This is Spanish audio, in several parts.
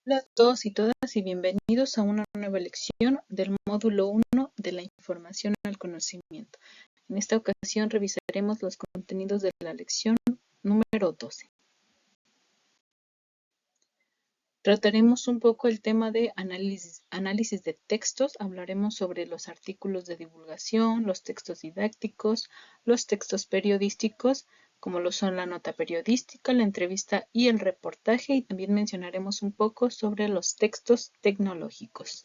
Hola a todos y todas y bienvenidos a una nueva lección del módulo 1 de la información al conocimiento. En esta ocasión revisaremos los contenidos de la lección número 12. Trataremos un poco el tema de análisis de textos, hablaremos sobre los artículos de divulgación, los textos didácticos, los textos periodísticos, como lo son la nota periodística, la entrevista y el reportaje, y también mencionaremos un poco sobre los textos tecnológicos.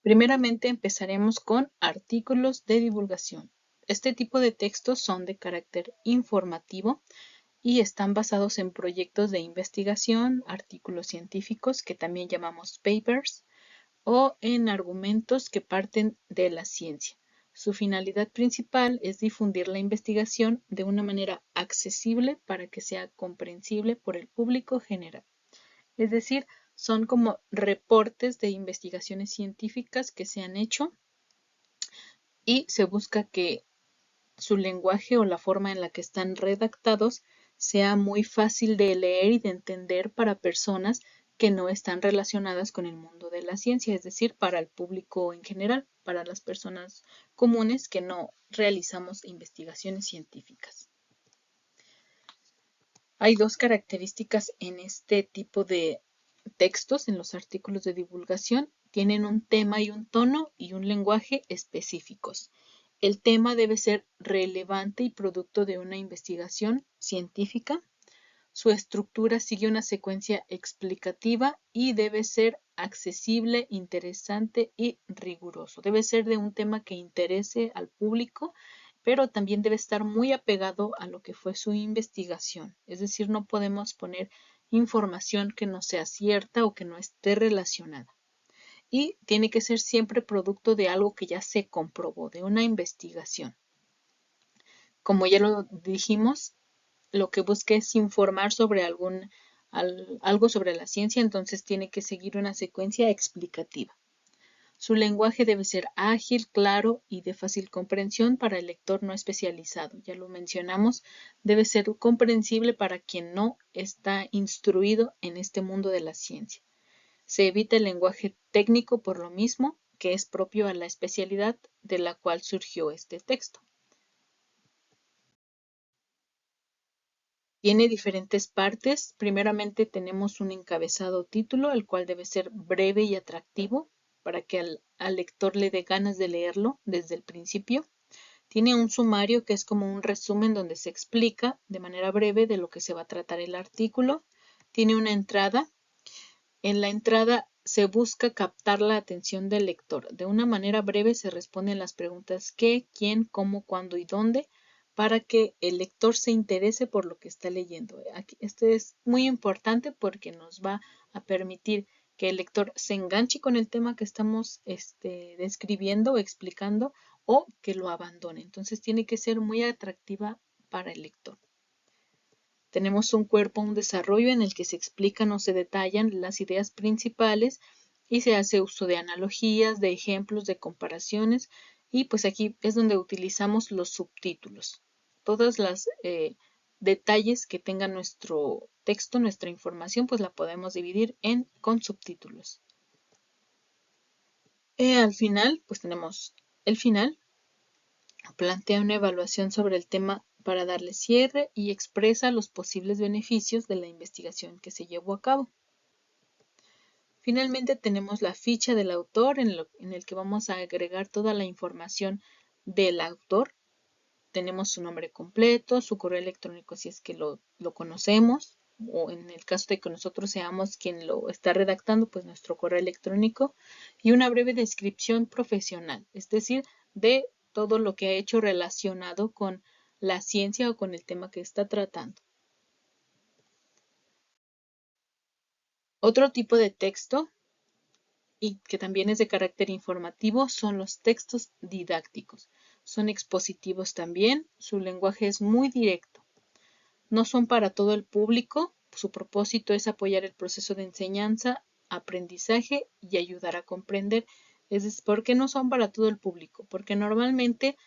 Primeramente empezaremos con artículos de divulgación. Este tipo de textos son de carácter informativo y están basados en proyectos de investigación, artículos científicos que también llamamos papers, o en argumentos que parten de la ciencia. Su finalidad principal es difundir la investigación de una manera accesible para que sea comprensible por el público general. Es decir, son como reportes de investigaciones científicas que se han hecho y se busca que su lenguaje o la forma en la que están redactados sea muy fácil de leer y de entender para personas que no están relacionadas con el mundo de la ciencia, es decir, para el público en general, para las personas comunes que no realizamos investigaciones científicas. Hay dos características en este tipo de textos, en los artículos de divulgación. Tienen un tema y un tono y un lenguaje específicos. El tema debe ser relevante y producto de una investigación científica. Su estructura sigue una secuencia explicativa y debe ser accesible, interesante y riguroso. Debe ser de un tema que interese al público, pero también debe estar muy apegado a lo que fue su investigación. Es decir, no podemos poner información que no sea cierta o que no esté relacionada. Y tiene que ser siempre producto de algo que ya se comprobó, de una investigación. Como ya lo dijimos, lo que busca es informar sobre algo sobre la ciencia, entonces tiene que seguir una secuencia explicativa. Su lenguaje debe ser ágil, claro y de fácil comprensión para el lector no especializado. Ya lo mencionamos, debe ser comprensible para quien no está instruido en este mundo de la ciencia. Se evita el lenguaje técnico por lo mismo que es propio a la especialidad de la cual surgió este texto. Tiene diferentes partes. Primeramente tenemos un encabezado título, el cual debe ser breve y atractivo para que al lector le dé ganas de leerlo desde el principio. Tiene un sumario que es como un resumen donde se explica de manera breve de lo que se va a tratar el artículo. Tiene una entrada. En la entrada se busca captar la atención del lector. De una manera breve se responden las preguntas qué, quién, cómo, cuándo y dónde, para que el lector se interese por lo que está leyendo. Este es muy importante porque nos va a permitir que el lector se enganche con el tema que estamos describiendo o explicando o que lo abandone. Entonces tiene que ser muy atractiva para el lector. Tenemos un cuerpo, un desarrollo en el que se explican o se detallan las ideas principales y se hace uso de analogías, de ejemplos, de comparaciones y pues aquí es donde utilizamos los subtítulos. Todas las detalles que tenga nuestro texto, nuestra información, pues la podemos dividir con subtítulos. Al final, pues tenemos el final. Plantea una evaluación sobre el tema para darle cierre y expresa los posibles beneficios de la investigación que se llevó a cabo. Finalmente tenemos la ficha del autor en el que vamos a agregar toda la información del autor. Tenemos su nombre completo, su correo electrónico si es que lo conocemos, o en el caso de que nosotros seamos quien lo está redactando, pues nuestro correo electrónico y una breve descripción profesional, es decir, de todo lo que ha hecho relacionado con la ciencia o con el tema que está tratando. Otro tipo de texto y que también es de carácter informativo son los textos didácticos. Son expositivos también, su lenguaje es muy directo. No son para todo el público, su propósito es apoyar el proceso de enseñanza, aprendizaje y ayudar a comprender. ¿Por qué no son para todo el público? Porque normalmente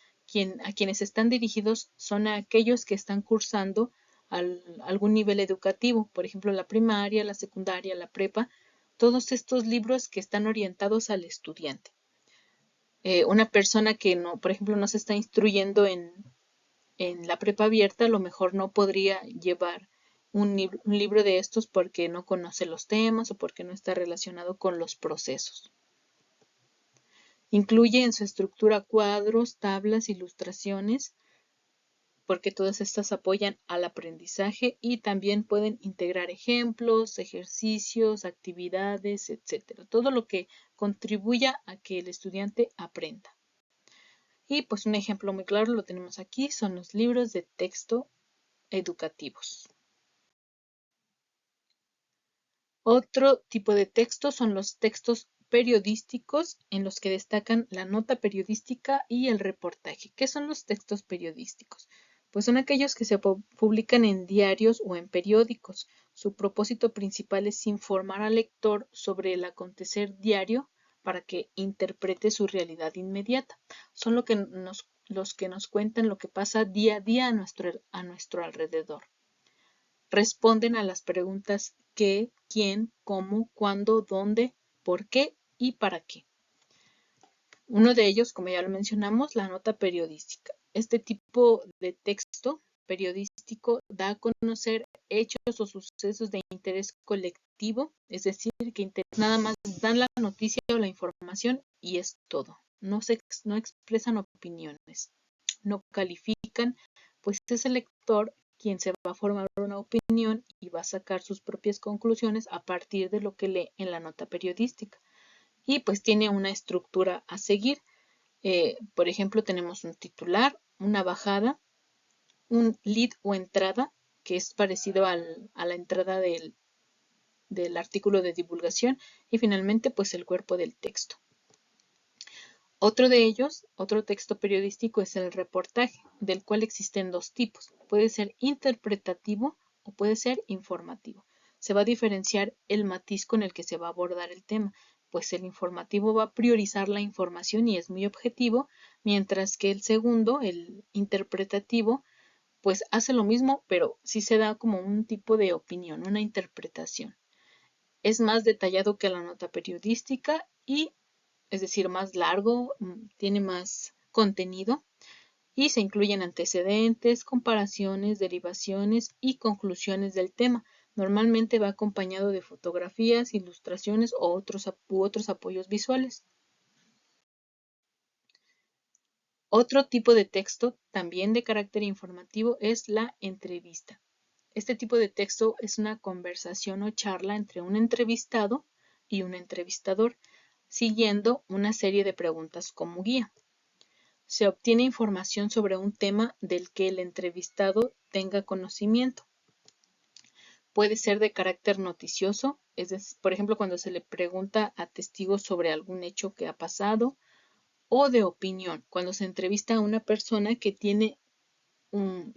a quienes están dirigidos son a aquellos que están cursando algún nivel educativo, por ejemplo, la primaria, la secundaria, la prepa, todos estos libros que están orientados al estudiante. Una persona que no, por ejemplo, no se está instruyendo en la prepa abierta, a lo mejor no podría llevar un libro de estos porque no conoce los temas o porque no está relacionado con los procesos. Incluye en su estructura cuadros, tablas, ilustraciones, porque todas estas apoyan al aprendizaje y también pueden integrar ejemplos, ejercicios, actividades, etcétera. Todo lo que contribuya a que el estudiante aprenda. Y pues un ejemplo muy claro lo tenemos aquí, son los libros de texto educativos. Otro tipo de texto son los textos periodísticos en los que destacan la nota periodística y el reportaje. ¿Qué son los textos periodísticos? Pues son aquellos que se publican en diarios o en periódicos. Su propósito principal es informar al lector sobre el acontecer diario para que interprete su realidad inmediata. Son los que nos cuentan lo que pasa día a día a nuestro alrededor. Responden a las preguntas qué, quién, cómo, cuándo, dónde, por qué y para qué. Uno de ellos, como ya lo mencionamos, la nota periodística. Este tipo de texto periodístico da a conocer hechos o sucesos de interés colectivo, es decir, que nada más dan la noticia o la información y es todo. No expresan opiniones, no califican, pues es el lector quien se va a formar una opinión y va a sacar sus propias conclusiones a partir de lo que lee en la nota periodística. Y pues tiene una estructura a seguir. Por ejemplo, tenemos un titular, una bajada, un lead o entrada, que es parecido a la entrada del artículo de divulgación, y finalmente pues el cuerpo del texto. Otro de ellos, otro texto periodístico, es el reportaje, del cual existen dos tipos. Puede ser interpretativo o puede ser informativo. Se va a diferenciar el matiz con el que se va a abordar el tema, pues el informativo va a priorizar la información y es muy objetivo, mientras que el segundo, el interpretativo, pues hace lo mismo, pero sí se da como un tipo de opinión, una interpretación. Es más detallado que la nota periodística y es decir, más largo, tiene más contenido y se incluyen antecedentes, comparaciones, derivaciones y conclusiones del tema. Normalmente va acompañado de fotografías, ilustraciones u otros apoyos visuales. Otro tipo de texto, también de carácter informativo, es la entrevista. Este tipo de texto es una conversación o charla entre un entrevistado y un entrevistador, siguiendo una serie de preguntas como guía. Se obtiene información sobre un tema del que el entrevistado tenga conocimiento. Puede ser de carácter noticioso, es decir, por ejemplo, cuando se le pregunta a testigos sobre algún hecho que ha pasado, o de opinión, cuando se entrevista a una persona que tiene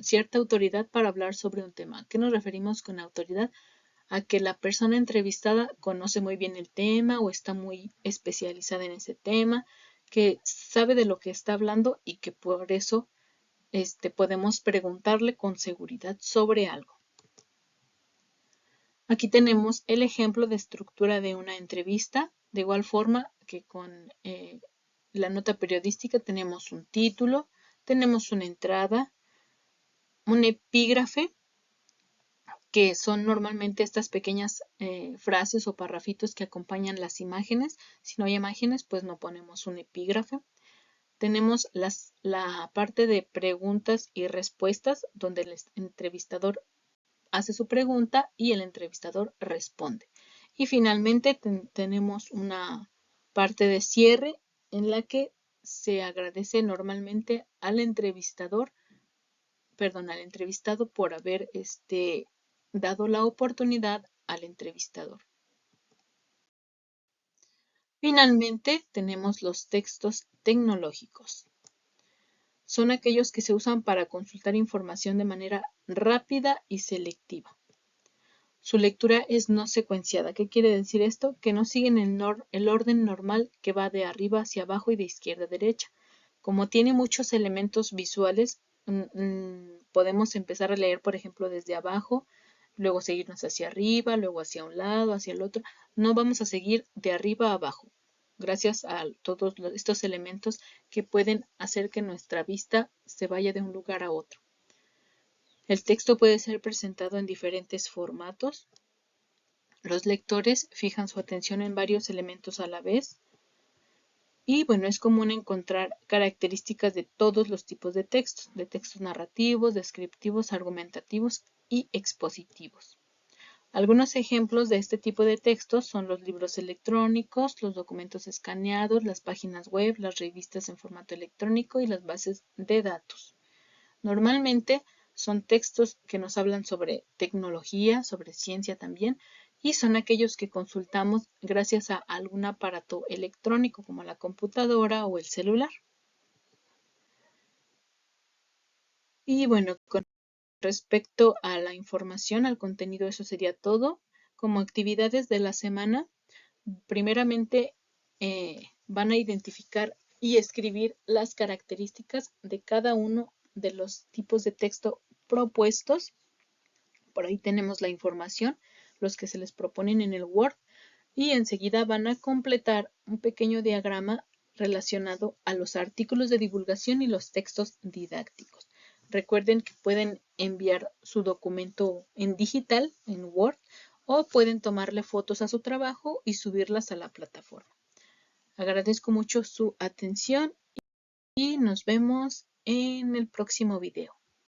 cierta autoridad para hablar sobre un tema. ¿A qué nos referimos con autoridad? A que la persona entrevistada conoce muy bien el tema o está muy especializada en ese tema, que sabe de lo que está hablando y que por eso podemos preguntarle con seguridad sobre algo. Aquí tenemos el ejemplo de estructura de una entrevista, de igual forma que con la nota periodística tenemos un título, tenemos una entrada, un epígrafe, que son normalmente estas pequeñas frases o parrafitos que acompañan las imágenes. Si no hay imágenes, pues no ponemos un epígrafe. Tenemos la parte de preguntas y respuestas, donde el entrevistador hace su pregunta y el entrevistador responde. Y finalmente tenemos una parte de cierre en la que se agradece normalmente al entrevistado por haber dado la oportunidad al entrevistador. Finalmente, tenemos los textos tecnológicos. Son aquellos que se usan para consultar información de manera rápida y selectiva. Su lectura es no secuenciada. ¿Qué quiere decir esto? Que no siguen el orden normal que va de arriba hacia abajo y de izquierda a derecha. Como tiene muchos elementos visuales, podemos empezar a leer, por ejemplo, desde abajo, luego seguirnos hacia arriba, luego hacia un lado, hacia el otro. No vamos a seguir de arriba a abajo, gracias a todos estos elementos que pueden hacer que nuestra vista se vaya de un lugar a otro. El texto puede ser presentado en diferentes formatos. Los lectores fijan su atención en varios elementos a la vez. Y bueno, es común encontrar características de todos los tipos de textos narrativos, descriptivos, argumentativos y expositivos. Algunos ejemplos de este tipo de textos son los libros electrónicos, los documentos escaneados, las páginas web, las revistas en formato electrónico y las bases de datos. Normalmente son textos que nos hablan sobre tecnología, sobre ciencia también, y son aquellos que consultamos gracias a algún aparato electrónico como la computadora o el celular. Y bueno, con respecto a la información, al contenido, eso sería todo. Como actividades de la semana, primeramente van a identificar y escribir las características de cada uno de los tipos de texto propuestos. Por ahí tenemos la información, los que se les proponen en el Word, y enseguida van a completar un pequeño diagrama relacionado a los artículos de divulgación y los textos didácticos. Recuerden que pueden enviar su documento en digital, en Word, o pueden tomarle fotos a su trabajo y subirlas a la plataforma. Agradezco mucho su atención y nos vemos en el próximo video.